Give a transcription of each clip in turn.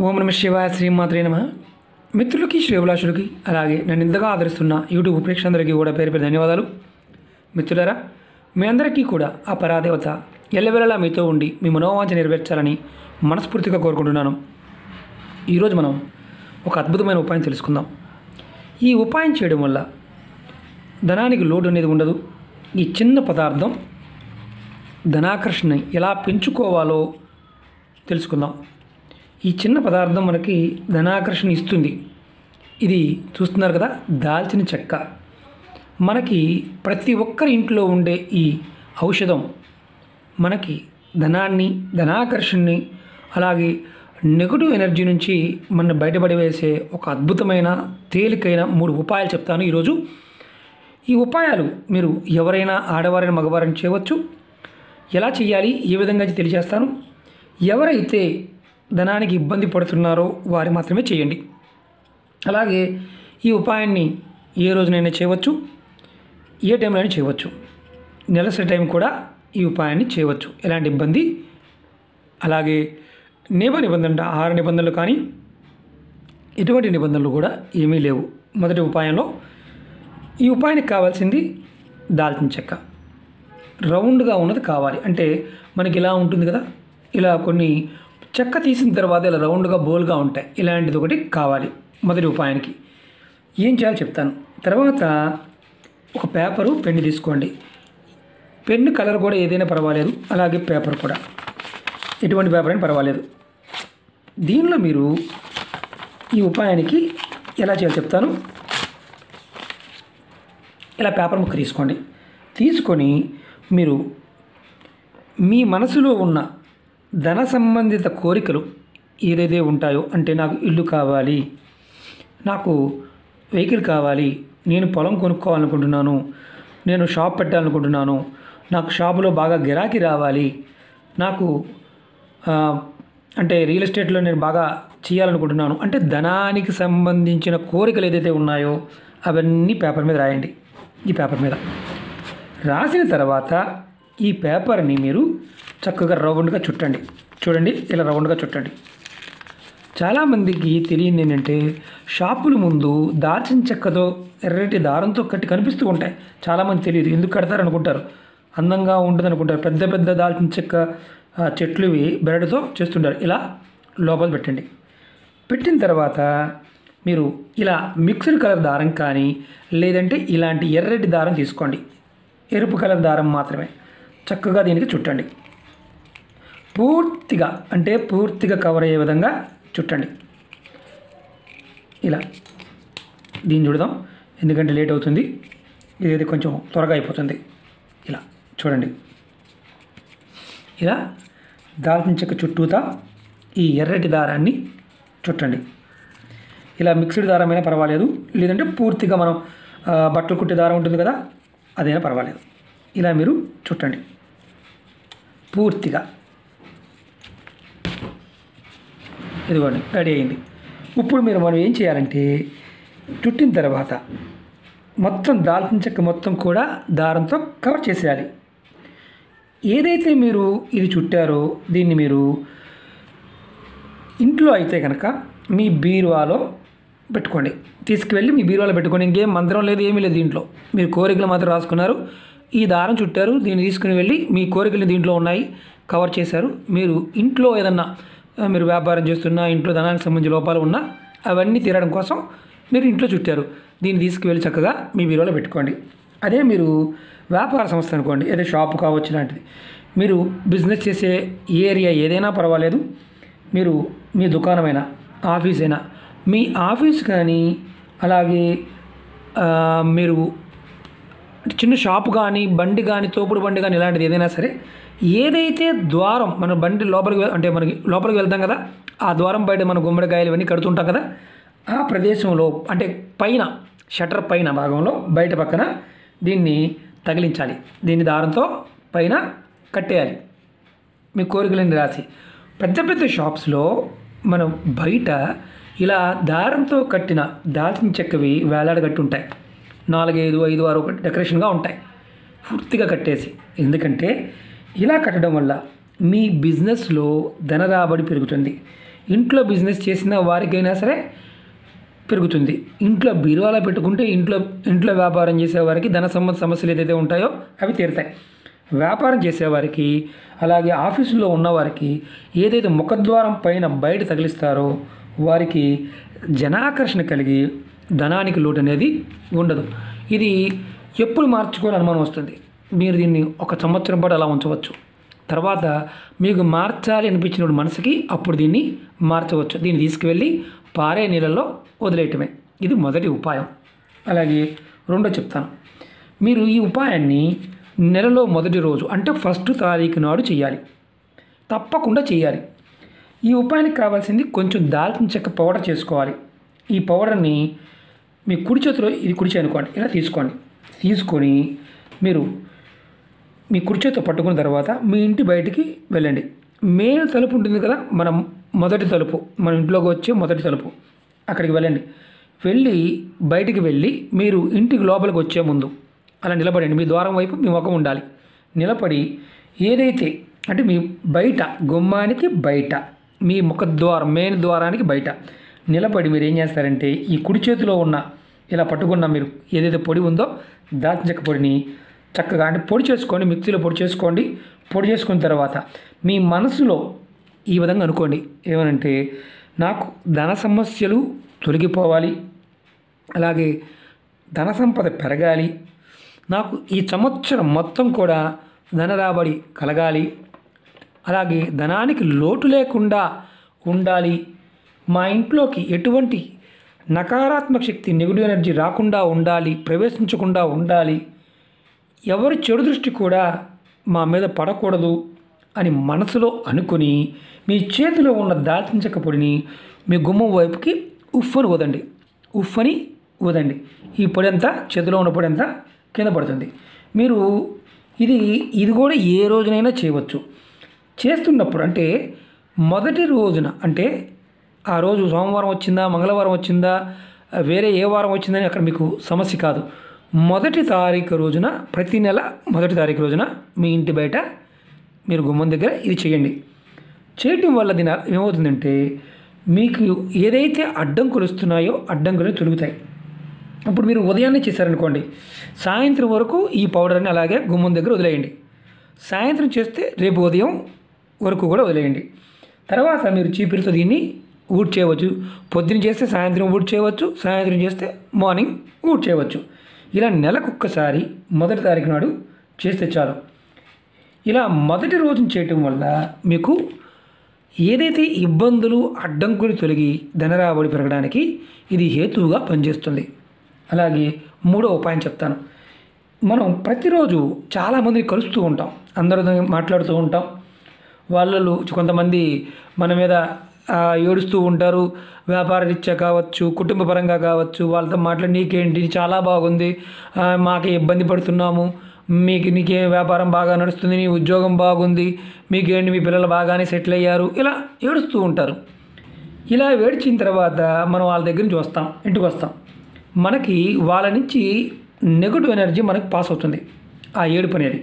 ఓం నమ శివాయ శ్రీమాత్రే నమః. మిత్రులకి శ్రేభిలాషులకి అలాగే నన్ను ఇంతగా ఆదరిస్తున్న యూట్యూబ్ ప్రేక్షకులందరికీ కూడా పేరు పేరు ధన్యవాదాలు. మిత్రులారా, మీ అందరికీ కూడా ఆ పరాదేవత ఎల్లవెల్లలా మీతో ఉండి మీ మనోవాంఛ నెరవేర్చాలని మనస్ఫూర్తిగా కోరుకుంటున్నాను. ఈరోజు మనం ఒక అద్భుతమైన ఉపాయం తెలుసుకుందాం. ఈ ఉపాయం చేయడం వల్ల ధనానికి లోటు అనేది ఉండదు. ఈ చిన్న పదార్థం ధనాకర్షణ ఎలా పెంచుకోవాలో తెలుసుకుందాం. ఈ చిన్న పదార్థం మనకి ధనాకర్షణ ఇస్తుంది. ఇది చూస్తున్నారు కదా, దాల్చిన చెక్క. మనకి ప్రతి ఒక్కరి ఇంట్లో ఉండే ఈ ఔషధం మనకి ధనాన్ని, ధనాకర్షణని, అలాగే నెగటివ్ ఎనర్జీ నుంచి మన బయటపడి వేసే ఒక అద్భుతమైన తేలికైన 3 ఉపాయాలు చెప్తాను ఈరోజు. ఈ ఉపాయాలు మీరు ఎవరైనా ఆడవారైనా మగవారైనా చేయవచ్చు. ఎలా చేయాలి, ఏ విధంగా తెలియజేస్తాను. ఎవరైతే ధనానికి ఇబ్బంది పడుతున్నారో వారు మాత్రమే చేయండి. అలాగే ఈ ఉపాయాన్ని ఏ రోజునైనా చేయవచ్చు, ఏ టైంలో అయినా చేయవచ్చు. నెలసరి టైం కూడా ఈ ఉపాయాన్ని చేయవచ్చు, ఎలాంటి ఇబ్బంది. అలాగే నిబంధన 6 నిబంధనలు కానీ ఎటువంటి నిబంధనలు కూడా ఏమీ లేవు. మొదటి ఉపాయంలో ఈ ఉపాయానికి కావాల్సింది దాల్చిన చెక్క. రౌండ్గా ఉన్నది కావాలి. అంటే మనకి ఇలా ఉంటుంది కదా, ఇలా కొన్ని చెక్క తీసిన తర్వాత ఇలా రౌండ్గా బోల్గా ఉంటాయి. ఇలాంటిది ఒకటి కావాలి మొదటి ఉపాయానికి. ఏం చేయాలో చెప్తాను. తర్వాత ఒక పేపరు, పెన్ను తీసుకోండి. పెన్ను కలర్ కూడా ఏదైనా పర్వాలేదు, అలాగే పేపర్ కూడా ఎటువంటి పేపర్ అయినా పర్వాలేదు. దీనిలో మీరు ఈ ఉపాయానికి ఎలా చేయాలో చెప్తాను. ఇలా పేపర్ ముక్క తీసుకోండి. తీసుకొని మీరు మీ మనసులో ఉన్న ధన సంబంధిత కోరికలు ఏదైతే ఉంటాయో, అంటే నాకు ఇల్లు కావాలి, నాకు వెహికల్ కావాలి, నేను పొలం కొనుక్కోవాలనుకుంటున్నాను, నేను షాప్ పెట్టాలనుకుంటున్నాను, నాకు షాపులో బాగా గిరాకీ రావాలి, నాకు అంటే రియల్ ఎస్టేట్లో నేను బాగా చేయాలనుకుంటున్నాను, అంటే ధనానికి సంబంధించిన కోరికలు ఏదైతే ఉన్నాయో అవన్నీ పేపర్ మీద రాయండి. ఈ పేపర్ మీద రాసిన తర్వాత ఈ పేపర్ని మీరు చక్కగా రౌండ్గా చుట్టండి. చూడండి, ఇలా రౌండ్గా చుట్టండి. చాలామందికి తెలియదు ఏంటంటే, షాపుల ముందు దాల్చిన చెక్కతో ఎర్రటి దారంతో కట్టి కనిపిస్తూ ఉంటాయి. చాలామంది తెలియదు, ఎందుకు కడతారు అనుకుంటారు, అందంగా ఉంటుంది అనుకుంటారు. పెద్ద పెద్ద దాల్చిన చెక్క చెట్లు బెరడుతో చేస్తుంటారు. ఇలా లోపల పెట్టండి. పెట్టిన తర్వాత మీరు ఇలా మిక్స్డ్ కలర్ దారం కానీ, లేదంటే ఇలాంటి ఎర్రటి దారం తీసుకోండి. ఎరుపు కలర్ దారం మాత్రమే. చక్కగా దీనికి చుట్టండి. పూర్తిగా, అంటే పూర్తిగా కవర్ అయ్యే విధంగా చుట్టండి. ఇలా దీన్ని చూడదాం, ఎందుకంటే లేట్ అవుతుంది. ఇదైతే కొంచెం త్వరగా అయిపోతుంది. ఇలా చూడండి. ఇలా దాల్చిన చెక్క చుట్టూతా ఈ ఎర్రటి దారాన్ని చుట్టండి. ఇలా మిక్స్డ్ దారమైనా పర్వాలేదు, లేదంటే పూర్తిగా మనం బట్టలు కుట్టే దారం ఉంటుంది కదా, అదైనా పర్వాలేదు. ఇలా మీరు చుట్టండి పూర్తిగా. ఇదిగోండి, రెడీ అయింది. ఇప్పుడు మనం ఏం చేయాలంటే, చుట్టిన తర్వాత మొత్తం దాల్చిన చెక్క మొత్తం కూడా దారంతో కవర్ చేసేయాలి. ఏదైతే మీరు ఇది చుట్టారో దీన్ని మీరు ఇంట్లో అయితే కనుక మీ బీరువాలో పెట్టుకోండి. తీసుకువెళ్ళి మీ బీరువాలో పెట్టుకోండి. ఇంకేం మంత్రం లేదు, ఏమీ లేదు. దీంట్లో మీరు కోరికలు మాత్రం రాసుకున్నారు, ఈ దారం చుట్టారు, దీన్ని తీసుకుని వెళ్ళి మీ కోరికలు దీంట్లో ఉన్నాయి, కవర్ చేశారు. మీరు ఇంట్లో ఏదన్నా మీరు వ్యాపారం చేస్తున్నా, ఇంట్లో ధనానికి సంబంధించిన లోపాలు ఉన్నా అవన్నీ తీరడం కోసం మీరు ఇంట్లో చుట్టారు. దీన్ని తీసుకువెళ్ళి చక్కగా మీ బీరువాలో పెట్టుకోండి. అదే మీరు వ్యాపార సంస్థ అనుకోండి, ఏదో షాపు కావచ్చు లాంటిది, మీరు బిజినెస్ చేసే ఏరియా ఏదైనా పర్వాలేదు. మీరు మీ దుకాణమైనా, ఆఫీస్ అయినా, మీ ఆఫీస్ కానీ, అలాగే మీరు చిన్న షాపు కానీ, బండి కానీ, తోపుడు బండి కానీ, ఇలాంటిది ఏదైనా సరే, ఏదైతే ద్వారం మన బండి లోపలికి, అంటే మనకి లోపలికి వెళ్తాం కదా, ఆ ద్వారం బయట మన గుమ్మడికాయలు ఇవన్నీ కడుతుంటాం కదా, ఆ ప్రదేశంలో, అంటే పైన షట్టర్ పైన భాగంలో బయట పక్కన దీన్ని తగిలించాలి. దీన్ని దారంతో పైన కట్టేయాలి, మీ కోరికలని రాసి. పెద్ద పెద్ద షాప్స్లో మనం బయట ఇలా దారంతో కట్టిన దాల్చిన చెక్కవి వేలాడగట్టి ఉంటాయి. 4, 5, 5, 6 డెకరేషన్గా ఉంటాయి, పూర్తిగా కట్టేసి. ఎందుకంటే ఇలా కట్టడం వల్ల మీ బిజినెస్లో ధన రాబడి పెరుగుతుంది. ఇంట్లో బిజినెస్ చేసిన వారికైనా సరే పెరుగుతుంది. ఇంట్లో బీరువాలో పెట్టుకుంటే ఇంట్లో వ్యాపారం చేసేవారికి ధన సంబంధ సమస్యలు ఏదైతే ఉంటాయో అవి తీరుతాయి. వ్యాపారం చేసేవారికి అలాగే ఆఫీసులో ఉన్నవారికి ఏదైతే ముఖద్వారం పైన బయట తగిలిస్తారో వారికి జనాకర్షణ కలిగి ధనానికి లోటు అనేది ఉండదు. ఇది ఎప్పుడు మార్చుకోవాలని అనుమానం వస్తుంది. మీరు దీన్ని 1 సంవత్సరం పాటు అలా ఉంచవచ్చు. తర్వాత మీకు మార్చాలి అనిపించిన మనసుకి అప్పుడు దీన్ని మార్చవచ్చు. దీన్ని తీసుకువెళ్ళి పారే నీళ్ళలో వదిలేయటమే. ఇది మొదటి ఉపాయం. అలాగే రెండో చెప్తాను. మీరు ఈ ఉపాయాన్ని నెలలో మొదటి రోజు అంటే 1వ తారీఖు నాడు చేయాలి. తప్పకుండా చేయాలి. ఈ ఉపాయానికి కావాల్సింది కొంచెం దాల్చిన చెక్క పౌడర్ చేసుకోవాలి. ఈ పౌడర్ని మీ కుడి చేతిలో, ఇది కుడి చేయి అనుకోండి, ఇలా తీసుకొని మీరు మీ కుడి చేతితో పట్టుకున్న తర్వాత మీ ఇంటి బయటికి వెళ్ళండి. మెయిన్ తలుపు ఉంటుంది కదా, మనం మొదటి తలుపు, మన ఇంట్లోకి వచ్చే మొదటి తలుపు, అక్కడికి వెళ్ళండి. బయటికి వెళ్ళి మీరు ఇంటికి లోపలికి వచ్చే ముందు అలా నిలబడండి. మీ ద్వారం వైపు మీ ముఖం ఉండాలి. నిలబడి ఏదైతే అంటే మీ బయట గుమ్మానికి బయట మీ ముఖద్వారం మెయిన్ ద్వారానికి బయట నిలబడి మీరు ఏం చేస్తారంటే ఈ కుడి చేతిలో ఉన్న ఇలా పట్టుకున్న మీరు ఏదైతే పొడి ఉందో దాల్చిన చెక్క పొడిని చక్కగా అంటే పొడి చేసుకోండి, మిక్సీలో పొడి చేసుకోండి. పొడి చేసుకున్న తర్వాత మీ మనసులో ఈ విధంగా అనుకోండి, ఏమనంటే నాకు ధన సమస్యలు తొలగిపోవాలి, అలాగే ధన సంపద పెరగాలి, నాకు ఈ సంవత్సరం మొత్తం కూడా ధన రాబడి కలగాలి, అలాగే ధనానికి లోటు లేకుండా ఉండాలి, మా ఇంట్లోకి ఎటువంటి నకారాత్మక శక్తి నెగిటివ్ ఎనర్జీ రాకుండా ఉండాలి, ప్రవేశించకుండా ఉండాలి, ఎవరి చెడు దృష్టి కూడా మా మీద పడకూడదు అని మనసులో అనుకుని మీ చేతిలో ఉన్న దాల్చిన చెక్క పొడిని మీ గుమ్మం వైపుకి ఉఫ్ఫని ఊదండి. ఈ పొడి అంతా చేతిలో ఉన్న పొడి అంతా కింద పడుతుంది. మీరు ఇది కూడా ఏ రోజునైనా చేయవచ్చు. చేస్తున్నప్పుడు అంటే మొదటి రోజున అంటే ఆ రోజు సోమవారం వచ్చిందా, మంగళవారం వచ్చిందా, వేరే ఏ వారం వచ్చిందని అక్కడ మీకు సమస్య కాదు. మొదటి తారీఖు రోజున, ప్రతి నెల మొదటి తారీఖు రోజున మీ ఇంటి బయట మీరు గుమ్మం దగ్గర ఇది చేయండి. చేయటం వల్ల దీని ఏమవుతుందంటే మీకు ఏదైతే అడ్డంకులు వస్తున్నాయో అడ్డంకులు తొలుగుతాయి. అప్పుడు మీరు ఉదయాన్నే చేశారనుకోండి, సాయంత్రం వరకు ఈ పౌడర్ని అలాగే గుమ్మం దగ్గర వదిలేయండి. సాయంత్రం చేస్తే రేపు ఉదయం వరకు కూడా వదిలేయండి. తర్వాత మీరు చీపిరితో దీన్ని ఊడ్చేయవచ్చు. పొద్దున్న చేస్తే సాయంత్రం ఊడ్చేయవచ్చు, సాయంత్రం చేస్తే మార్నింగ్ ఊడ్చేయవచ్చు. ఇలా నెలకొక్కసారి మొదటి తారీఖు నాడు చేస్తే చాలు. ఇలా మొదటి రోజున చేయటం వల్ల మీకు ఏదైతే ఇబ్బందులు అడ్డంకులు తొలగి ధనరాబడి పెరగడానికి ఇది హేతువుగా పనిచేస్తుంది. అలాగే మూడో ఉపాయం చెప్తాను. మనం ప్రతిరోజు చాలామందిని కలుస్తూ ఉంటాం, అందరితో మాట్లాడుతూ ఉంటాం. వాళ్ళు కొంతమంది మన మీద ఏడుస్తూ ఉంటారు, వ్యాపార రీత్యా కావచ్చు, కుటుంబ పరంగా కావచ్చు. వాళ్ళతో మాట్లాడి నీకేంటి చాలా బాగుంది, మాకే ఇబ్బంది పడుతున్నాము, నీకే వ్యాపారం బాగా నడుస్తుంది, నీ ఉద్యోగం బాగుంది, మీకేంటి మీ పిల్లలు బాగానే సెటిల్ అయ్యారు, ఇలా ఏడుస్తూ ఉంటారు. ఇలా ఏడ్చిన తర్వాత మనం వాళ్ళ దగ్గర నుంచి ఇంటికి వస్తాం. మనకి వాళ్ళ నుంచి నెగటివ్ ఎనర్జీ మనకు పాస్ అవుతుంది, ఆ ఏడుపు అనేది.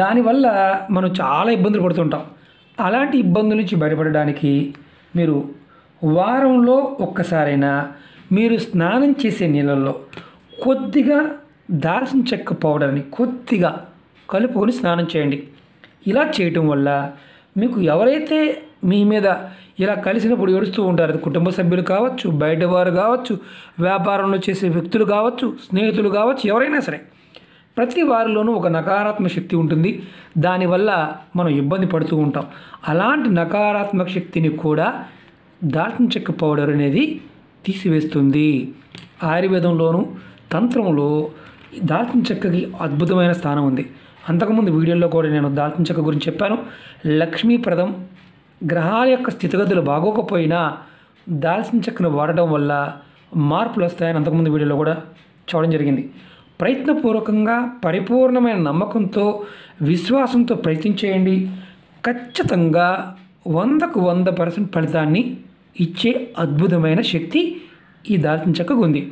దానివల్ల మనం చాలా ఇబ్బందులు పడుతుంటాం. అలాంటి ఇబ్బందుల నుంచి బయటపడడానికి మీరు వారంలో ఒక్కసారైనా మీరు స్నానం చేసే నీళ్ళల్లో కొద్దిగా దాల్చిన చెక్క పౌడర్ని కొద్దిగా కలుపుకొని స్నానం చేయండి. ఇలా చేయటం వల్ల మీకు ఎవరైతే మీ మీద ఇలా కలిసినప్పుడు ఏడుస్తూ ఉంటారు, కుటుంబ సభ్యులు కావచ్చు, బయటవారు కావచ్చు, వ్యాపారంలో చేసే వ్యక్తులు కావచ్చు, స్నేహితులు కావచ్చు, ఎవరైనా సరే ప్రతి వారిలోనూ ఒక నకారాత్మక శక్తి ఉంటుంది. దానివల్ల మనం ఇబ్బంది పడుతూ ఉంటాం. అలాంటి నకారాత్మక శక్తిని కూడా దాల్చిన చెక్క పౌడర్ అనేది తీసివేస్తుంది. ఆయుర్వేదంలోనూ తంత్రంలో దాల్చిన చెక్కకి అద్భుతమైన స్థానం ఉంది. అంతకుముందు వీడియోలో కూడా నేను దాల్చిన చెక్క గురించి చెప్పాను. లక్ష్మీప్రదం, గ్రహాల యొక్క స్థితిగతులు బాగోకపోయినా దాల్చిన చెక్కను వాడటం వల్ల మార్పులు వస్తాయని అంతకుముందు వీడియోలో కూడా చూడడం జరిగింది. ప్రయత్నపూర్వకంగా పరిపూర్ణమైన నమ్మకంతో విశ్వాసంతో ప్రయత్నించేయండి. ఖచ్చితంగా 100కు 100% ఫలితాన్ని ఇచ్చే అద్భుతమైన శక్తి ఈ దాల్చిన చెక్కకు ఉంది.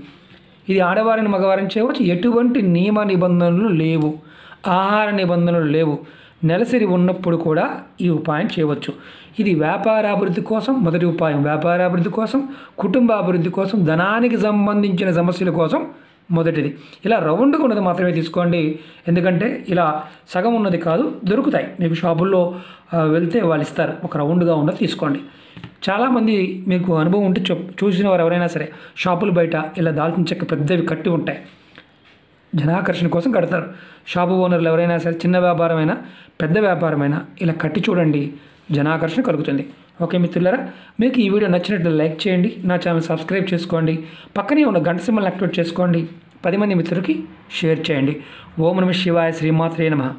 ఇది ఆడవారిని మగవారిని చేయవచ్చు. ఎటువంటి నియమ నిబంధనలు లేవు, ఆహార నిబంధనలు లేవు. నెలసరి ఉన్నప్పుడు కూడా ఈ ఉపాయం చేయవచ్చు. ఇది వ్యాపారాభివృద్ధి కోసం మొదటి ఉపాయం, వ్యాపారాభివృద్ధి కోసం, కుటుంబాభివృద్ధి కోసం, ధనానికి సంబంధించిన సమస్యల కోసం మొదటిది. ఇలా రౌండ్గా ఉన్నది మాత్రమే తీసుకోండి, ఎందుకంటే ఇలా సగం ఉన్నది కాదు, దొరుకుతాయి మీకు షాపుల్లో వెళ్తే వాళ్ళు ఇస్తారు. ఒక రౌండ్గా ఉన్నది తీసుకోండి. చాలామంది మీకు అనుభవం ఉంటే చూసిన వారు ఎవరైనా సరే షాపులు బయట ఇలా దాల్చిన చెక్క పెద్దవి కట్టి ఉంటాయి, జనాకర్షణ కోసం కడతారు. షాపు ఓనర్లు ఎవరైనా సరే చిన్న వ్యాపారమైనా పెద్ద వ్యాపారమైనా ఇలా కట్టి చూడండి, జనాకర్షణ కలుగుతుంది. ఓకే మిత్రులారా, మీకు ఈ వీడియో నచ్చినట్లు లైక్ చేయండి, నా ఛానల్ సబ్స్క్రైబ్ చేసుకోండి, పక్కనే ఉన్న గంట సింబల్ని యాక్టివేట్ చేసుకోండి, 10 మంది మిత్రులకి షేర్ చేయండి. ఓం నమః శివాయ, శ్రీమాత్రే నమః.